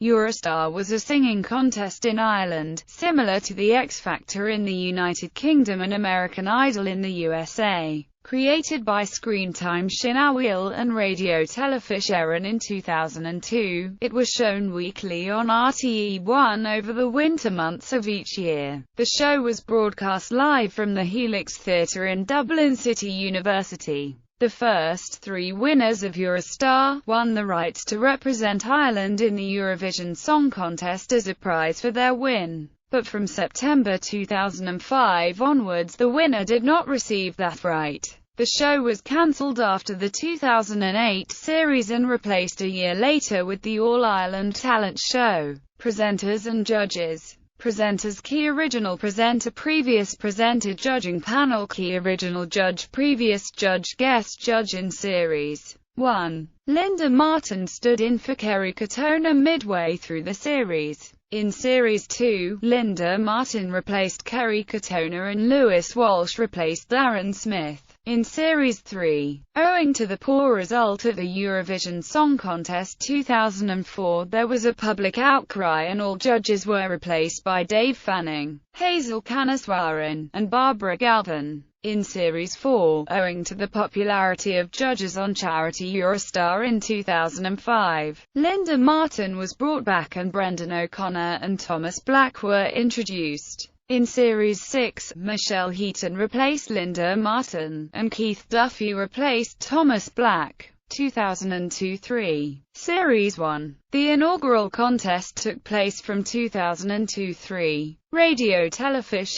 Eurostar was a singing contest in Ireland, similar to the X Factor in the United Kingdom and American Idol in the USA. Created by Screentime Sin a Bhfuil and Radio Telefish in 2002, it was shown weekly on RTE1 over the winter months of each year. The show was broadcast live from the Helix Theatre in Dublin City University. The first three winners of Eurostar won the rights to represent Ireland in the Eurovision Song Contest as a prize for their win. But from September 2005 onwards, the winner did not receive that right. The show was cancelled after the 2008 series and replaced a year later with the All-Ireland Talent Show. Presenters and judges. Presenters: Key Original Presenter, Previous Presenter, Judging Panel, Key Original Judge, Previous Judge, Guest Judge. In Series 1, Linda Martin stood in for Kerry Katona midway through the series. In Series 2, Linda Martin replaced Kerry Katona and Lewis Walsh replaced Darren Smith. In Series 3, owing to the poor result at the Eurovision Song Contest 2004, there was a public outcry and all judges were replaced by Dave Fanning, Hazel Kanaswaran, and Barbara Galvin. In Series 4, owing to the popularity of judges on charity Eurostar in 2005, Linda Martin was brought back and Brendan O'Connor and Thomas Black were introduced. In Series 6, Michelle Heaton replaced Linda Martin, and Keith Duffy replaced Thomas Black. 2002-3. Series 1. The inaugural contest took place from 2002-3. Radio Telefish,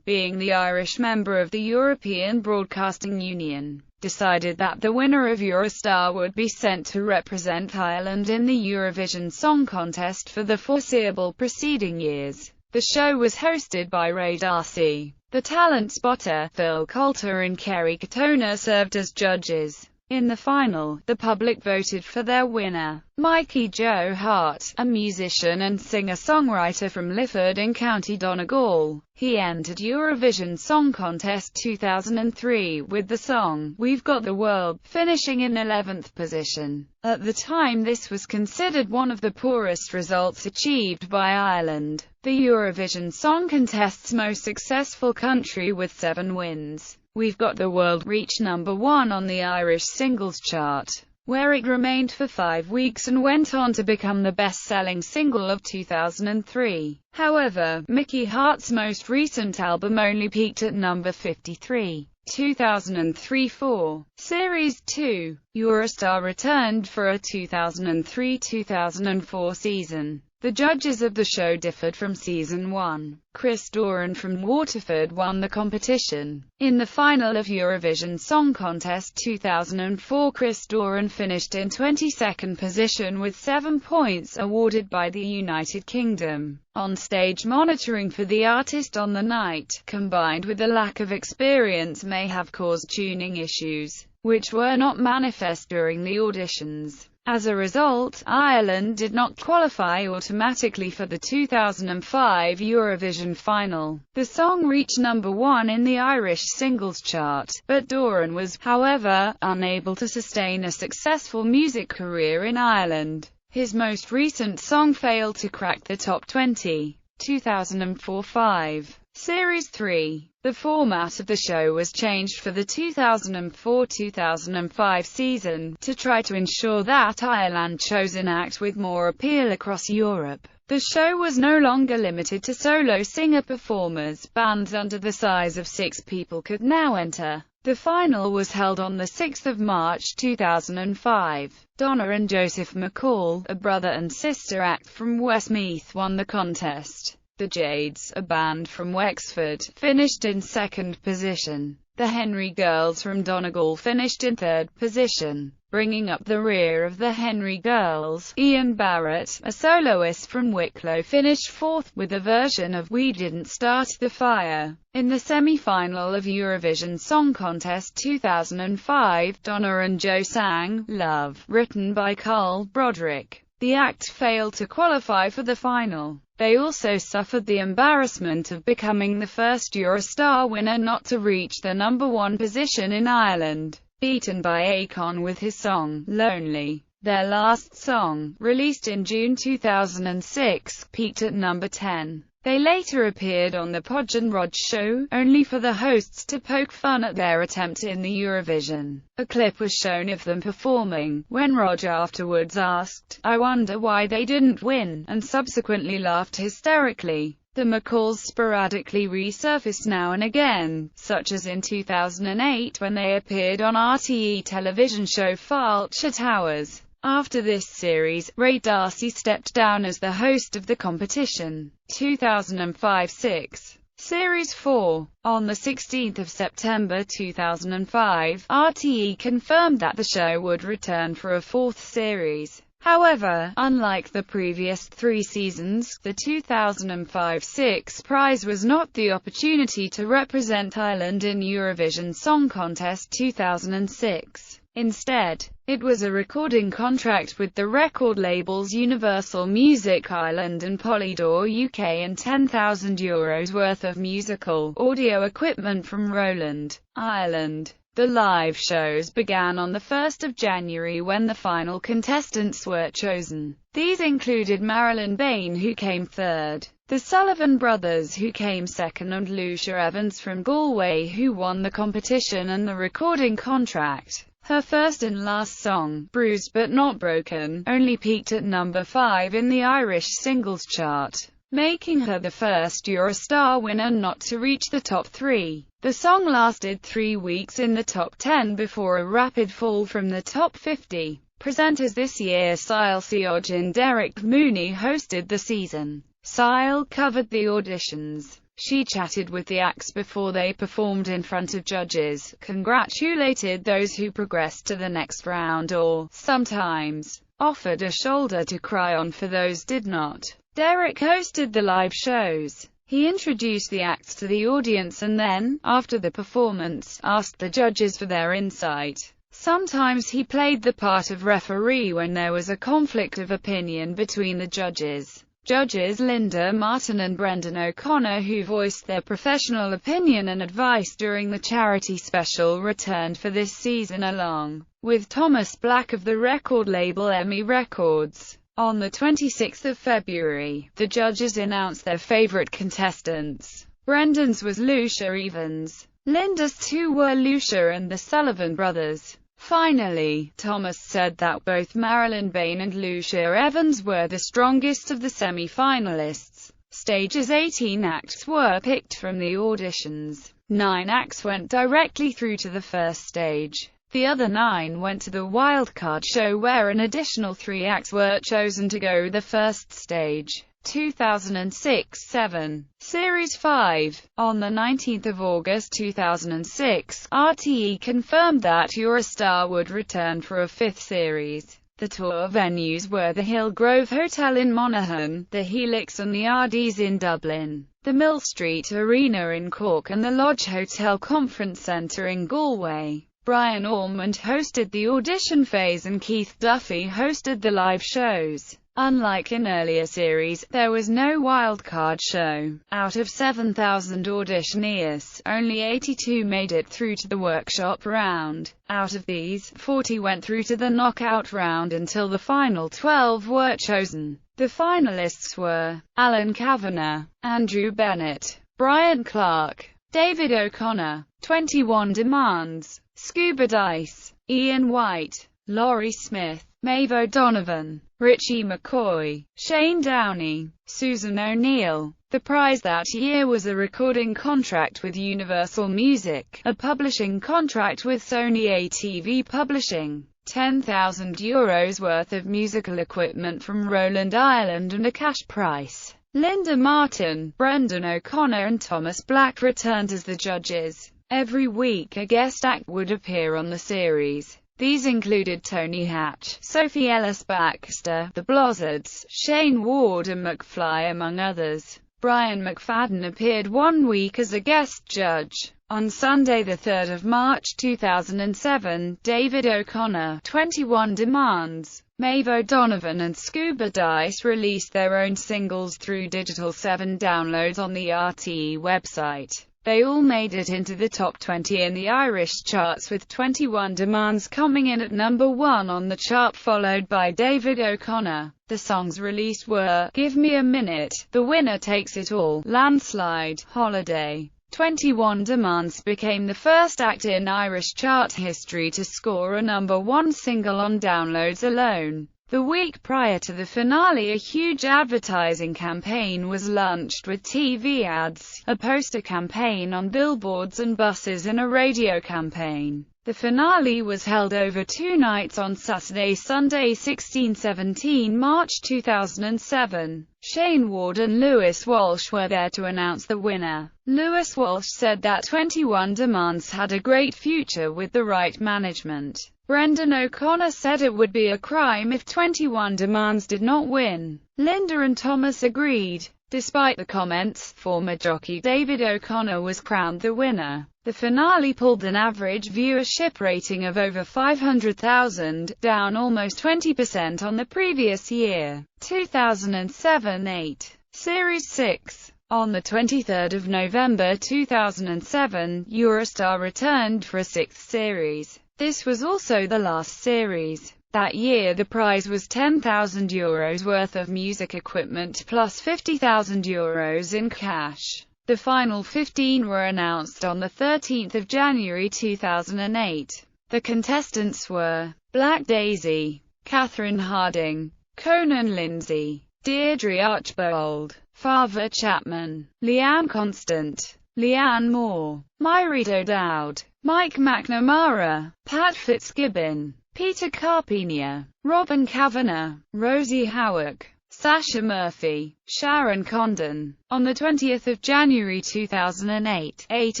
being the Irish member of the European Broadcasting Union, decided that the winner of Eurostar would be sent to represent Ireland in the Eurovision Song Contest for the foreseeable preceding years. The show was hosted by Ray D'Arcy. The talent spotter, Phil Coulter and Kerry Katona served as judges. In the final, the public voted for their winner, Mikey Joe Hart, a musician and singer-songwriter from Lifford in County Donegal. He entered Eurovision Song Contest 2003 with the song "We've Got the World," finishing in 11th position. At the time, this was considered one of the poorest results achieved by Ireland, the Eurovision Song Contest's most successful country, with 7 wins. "We've Got the World" reached number 1 on the Irish singles chart, where it remained for 5 weeks and went on to become the best-selling single of 2003. However, Mickey Hart's most recent album only peaked at number 53. 2003-4. Series 2. Eurostar returned for a 2003-2004 season. The judges of the show differed from Season 1. Chris Doran from Waterford won the competition. In the final of Eurovision Song Contest 2004, Chris Doran finished in 22nd position with 7 points awarded by the United Kingdom. On-stage monitoring for the artist on the night, combined with the lack of experience, may have caused tuning issues, which were not manifest during the auditions. As a result, Ireland did not qualify automatically for the 2005 Eurovision final. The song reached number 1 in the Irish singles chart, but Doran was, however, unable to sustain a successful music career in Ireland. His most recent song failed to crack the top 20. 2004-5. Series 3. The format of the show was changed for the 2004-2005 season, to try to ensure that Ireland chose an act with more appeal across Europe. The show was no longer limited to solo singer-performers. Bands under the size of 6 people could now enter. The final was held on the 6th of March 2005. Donna and Joseph McCall, a brother and sister act from Westmeath, won the contest. The Jades, a band from Wexford, finished in 2nd position. The Henry Girls from Donegal finished in 3rd position. Bringing up the rear of the Henry Girls, Ian Barrett, a soloist from Wicklow, finished 4th, with a version of "We Didn't Start the Fire." In the semi-final of Eurovision Song Contest 2005, Donna and Joe sang "Love," written by Carl Broderick. The act failed to qualify for the final. They also suffered the embarrassment of becoming the first Eurostar winner not to reach the number 1 position in Ireland, beaten by Akon with his song "Lonely." Their last song, released in June 2006, peaked at number 10. They later appeared on the Podge and Rog show, only for the hosts to poke fun at their attempt in the Eurovision. A clip was shown of them performing, when Rog afterwards asked, "I wonder why they didn't win," and subsequently laughed hysterically. The McCalls sporadically resurface now and again, such as in 2008 when they appeared on RTE television show Fallshaw Towers. After this series, Ray Darcy stepped down as the host of the competition. 2005-06. Series 4. On the 16th of September 2005, RTE confirmed that the show would return for a fourth series. However, unlike the previous 3 seasons, the 2005-06 prize was not the opportunity to represent Ireland in Eurovision Song Contest 2006. Instead, it was a recording contract with the record labels Universal Music Ireland and Polydor UK and €10,000 worth of musical audio equipment from Roland, Ireland. The live shows began on the 1st of January when the final contestants were chosen. These included Marilyn Bain, who came third, the Sullivan Brothers, who came second, and Lucia Evans from Galway, who won the competition and the recording contract. Her first and last song, Bruised But Not Broken, only peaked at number 5 in the Irish singles chart, making her the first Eurostar winner not to reach the top 3. The song lasted 3 weeks in the top 10 before a rapid fall from the top 50. Presenters this year, Sile Seoge and Derek Mooney, hosted the season. Sile covered the auditions. She chatted with the acts before they performed in front of judges, congratulated those who progressed to the next round, or, sometimes, offered a shoulder to cry on for those did not. Derek hosted the live shows. He introduced the acts to the audience and then, after the performance, asked the judges for their insight. Sometimes he played the part of referee when there was a conflict of opinion between the judges. Judges Linda Martin and Brendan O'Connor, who voiced their professional opinion and advice during the charity special, returned for this season along with Thomas Black of the record label EMI Records. On the 26th of February, the judges announced their favorite contestants. Brendan's was Lucia Evans. Linda's 2 were Lucia and the Sullivan Brothers. Finally, Thomas said that both Marilyn Bain and Lucia Evans were the strongest of the semi-finalists. Stage's 18 acts were picked from the auditions. 9 acts went directly through to the first stage. The other 9 went to the wildcard show, where an additional 3 acts were chosen to go the first stage. 2006-07. Series 5. On the 19th of August 2006, RTE confirmed that Eurostar would return for a 5th series. The tour venues were the Hillgrove Hotel in Monaghan, the Helix and the Ardis in Dublin, the Mill Street Arena in Cork and the Lodge Hotel Conference Centre in Galway. Brian Ormond hosted the audition phase and Keith Duffy hosted the live shows. Unlike in earlier series, there was no wildcard show. Out of 7,000 auditionees, only 82 made it through to the workshop round. Out of these, 40 went through to the knockout round until the final 12 were chosen. The finalists were Alan Kavanagh, Andrew Bennett, Brian Clark, David O'Connor, 21 Demands, Scuba Dice, Ian White, Laurie Smith, Maeve O'Donovan, Richie McCoy, Shane Downey, Susan O'Neill. The prize that year was a recording contract with Universal Music, a publishing contract with Sony ATV Publishing, €10,000 worth of musical equipment from Roland, Ireland, and a cash prize. Linda Martin, Brendan O'Connor and Thomas Black returned as the judges. Every week a guest act would appear on the series. These included Tony Hatch, Sophie Ellis-Baxter, The Blizzards, Shane Ward and McFly, among others. Brian McFadden appeared 1 week as a guest judge. On Sunday 3 March 2007, David O'Connor, 21 Demands, Maeve O'Donovan and Scuba Dice released their own singles through Digital 7 downloads on the RTE website. They all made it into the top 20 in the Irish charts, with 21 Demands coming in at number 1 on the chart, followed by David O'Connor. The songs released were Give Me a Minute, The Winner Takes It All, Landslide, Holiday. 21 Demands became the first act in Irish chart history to score a number 1 single on downloads alone. The week prior to the finale, a huge advertising campaign was launched with TV ads, a poster campaign on billboards and buses, and a radio campaign. The finale was held over 2 nights on Saturday, Sunday, 16-17 March 2007. Shane Ward and Lewis Walsh were there to announce the winner. Lewis Walsh said that 21 Demands had a great future with the right management. Brendan O'Connor said it would be a crime if 21 Demands did not win. Linda and Thomas agreed. Despite the comments, former jockey David O'Connor was crowned the winner. The finale pulled an average viewership rating of over 500,000, down almost 20% on the previous year. 2007-8. Series 6. On the 23rd of November 2007, Eurostar returned for a 6th series. This was also the last series. That year the prize was €10,000 worth of music equipment plus €50,000 in cash. The final 15 were announced on the 13th of January 2008. The contestants were Black Daisy, Catherine Harding, Conan Lindsay, Deirdre Archbold, Fava Chapman, Leanne Constant, Leanne Moore, Mairead O'Dowd, Mike McNamara, Pat Fitzgibbon, Peter Carpenia, Robin Kavanagh, Rosie Howarth, Sasha Murphy, Sharon Condon. On the 20th of January 2008, 8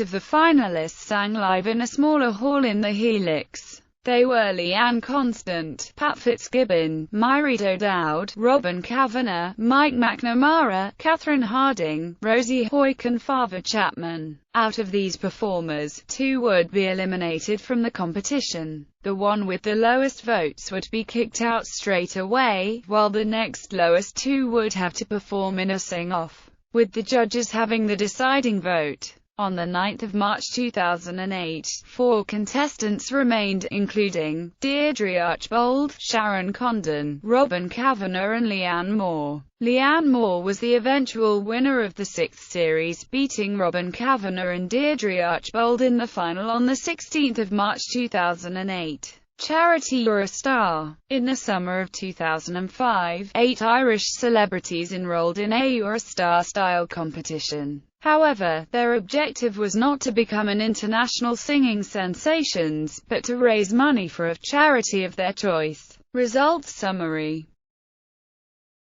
of the finalists sang live in a smaller hall in the Helix. They were Leanne Constant, Pat Fitzgibbon, Mairead O'Dowd, Robin Kavanagh, Mike McNamara, Catherine Harding, Rosie Hoyk and Fava Chapman. Out of these performers, 2 would be eliminated from the competition. The one with the lowest votes would be kicked out straight away, while the next lowest 2 would have to perform in a sing-off, with the judges having the deciding vote. On the 9th of March 2008, 4 contestants remained, including Deirdre Archbold, Sharon Condon, Robin Kavanagh and Leanne Moore. Leanne Moore was the eventual winner of the 6th series, beating Robin Kavanagh and Deirdre Archbold in the final on the 16th of March 2008. Charity Eurostar. In the summer of 2005, 8 Irish celebrities enrolled in a Eurostar-style competition. However, their objective was not to become an international singing sensations, but to raise money for a charity of their choice. Results summary.